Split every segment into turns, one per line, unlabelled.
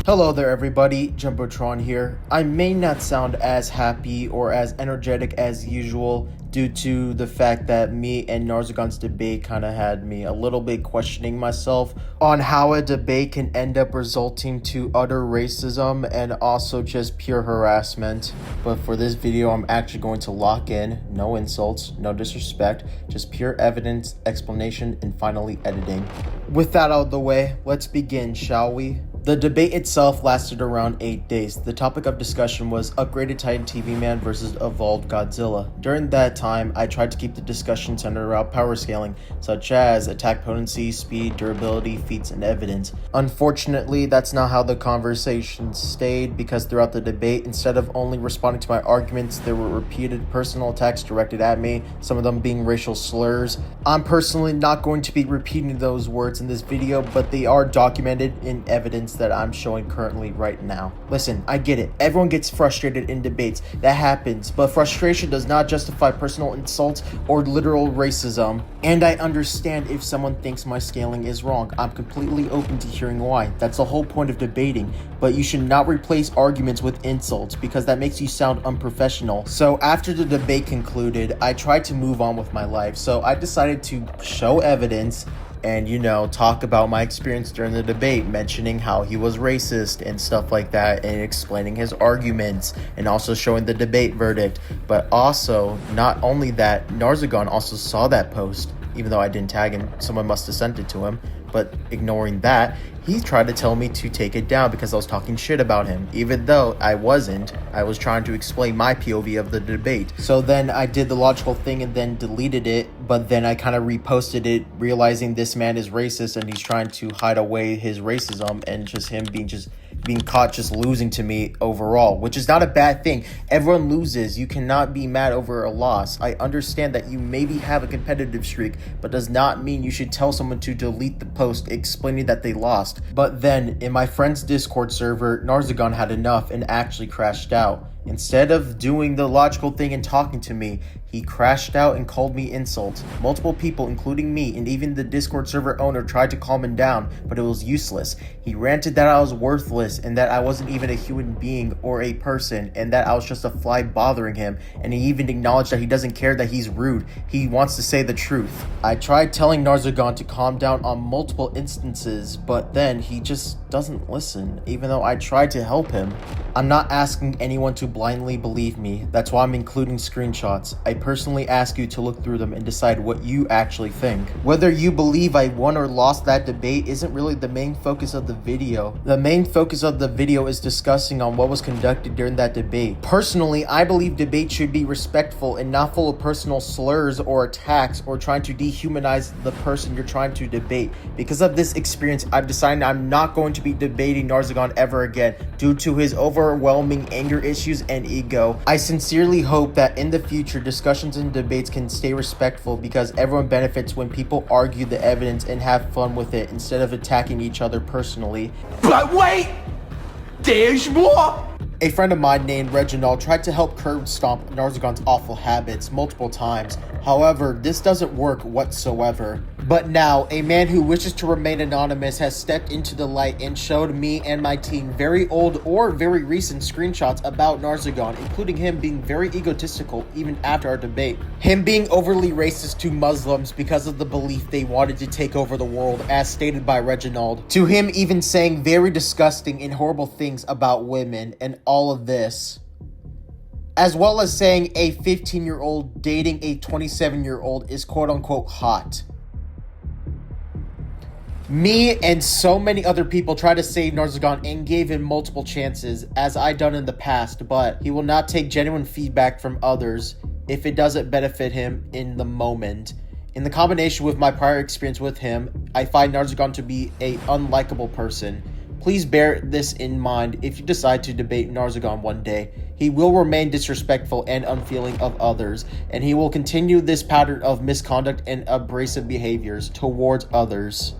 Hello there everybody, Jumbotron here. I may not sound as happy or as energetic as usual due to the fact that me and Narzagon's debate kind of had me a little bit questioning myself on how a debate can end up resulting to utter racism and also just pure harassment. But for this video, I'm actually going to lock in, no insults, no disrespect, just pure evidence, explanation, and finally editing. With that out of the way, let's begin, shall we? The debate itself lasted around 8 days. The topic of discussion was Upgraded Titan TV Man versus Evolved Godzilla. During that time, I tried to keep the discussion centered around power scaling, such as attack potency, speed, durability, feats, and evidence. Unfortunately, that's not how the conversation stayed, because throughout the debate, instead of only responding to my arguments, there were repeated personal attacks directed at me, some of them being racial slurs. I'm personally not going to be repeating those words in this video, but they are documented in evidence that I'm showing currently right now. Listen, I get it. Everyone gets frustrated in debates. That happens. But frustration does not justify personal insults or literal racism. And I understand if someone thinks my scaling is wrong. I'm completely open to hearing why. That's the whole point of debating. But you should not replace arguments with insults because that makes you sound unprofessional. So after the debate concluded, I tried to move on with my life. So I decided to show evidence and, talk about my experience during the debate, mentioning how he was racist and stuff like that, and explaining his arguments, and also showing the debate verdict. But also, not only that, Narzagon also saw that post, even though I didn't tag him, someone must have sent it to him. But ignoring that, he tried to tell me to take it down because I was talking shit about him, even though I wasn't. I was trying to explain my POV of the debate. So then I did the logical thing and then deleted it, but then I kind of reposted it, realizing this man is racist and he's trying to hide away his racism and just him being caught just losing to me overall, which is not a bad thing. Everyone loses. You cannot be mad over a loss. I understand that you maybe have a competitive streak, but does not mean you should tell someone to delete the post explaining that they lost. But then, in my friend's Discord server, Narzagon had enough and actually crashed out. Instead of doing the logical thing and talking to me, he crashed out and called me insults. Multiple people, including me and even the Discord server owner, tried to calm him down, but it was useless. He ranted that I was worthless and that I wasn't even a human being or a person and that I was just a fly bothering him, and he even acknowledged that he doesn't care that he's rude. He wants to say the truth. I tried telling Narzagon to calm down on multiple instances, but then he just doesn't listen, even though I tried to help him. I'm not asking anyone to blindly believe me. That's why I'm including screenshots. I personally ask you to look through them and decide what you actually think. Whether you believe I won or lost that debate isn't really the main focus of the video. The main focus of the video is discussing on what was conducted during that debate. Personally, I believe debates should be respectful and not full of personal slurs or attacks or trying to dehumanize the person you're trying to debate. Because of this experience, I've decided I'm not going to be debating Narzagon ever again due to his overwhelming anger issues and ego. I sincerely hope that in the future, discussions and debates can stay respectful because everyone benefits when people argue the evidence and have fun with it instead of attacking each other personally.
But wait! There's more!
A friend of mine named Reginald tried to help curb stomp Narzagon's awful habits multiple times. However, this doesn't work whatsoever. But now, a man who wishes to remain anonymous has stepped into the light and showed me and my team very old or very recent screenshots about Narzagon, including him being very egotistical even after our debate. Him being overly racist to Muslims because of the belief they wanted to take over the world, as stated by Reginald. To him even saying very disgusting and horrible things about women and all of this. As well as saying a 15-year-old dating a 27-year-old is quote-unquote hot. Me and so many other people tried to save Narzagon and gave him multiple chances, as I done in the past, but he will not take genuine feedback from others if it doesn't benefit him in the moment. In the combination with my prior experience with him, I find Narzagon to be a unlikable person. Please bear this in mind if you decide to debate Narzagon one day. He will remain disrespectful and unfeeling of others, and he will continue this pattern of misconduct and abrasive behaviors towards others.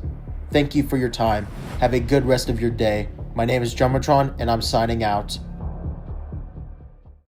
Thank you for your time. Have a good rest of your day. My name is Jumbotron, and I'm signing out.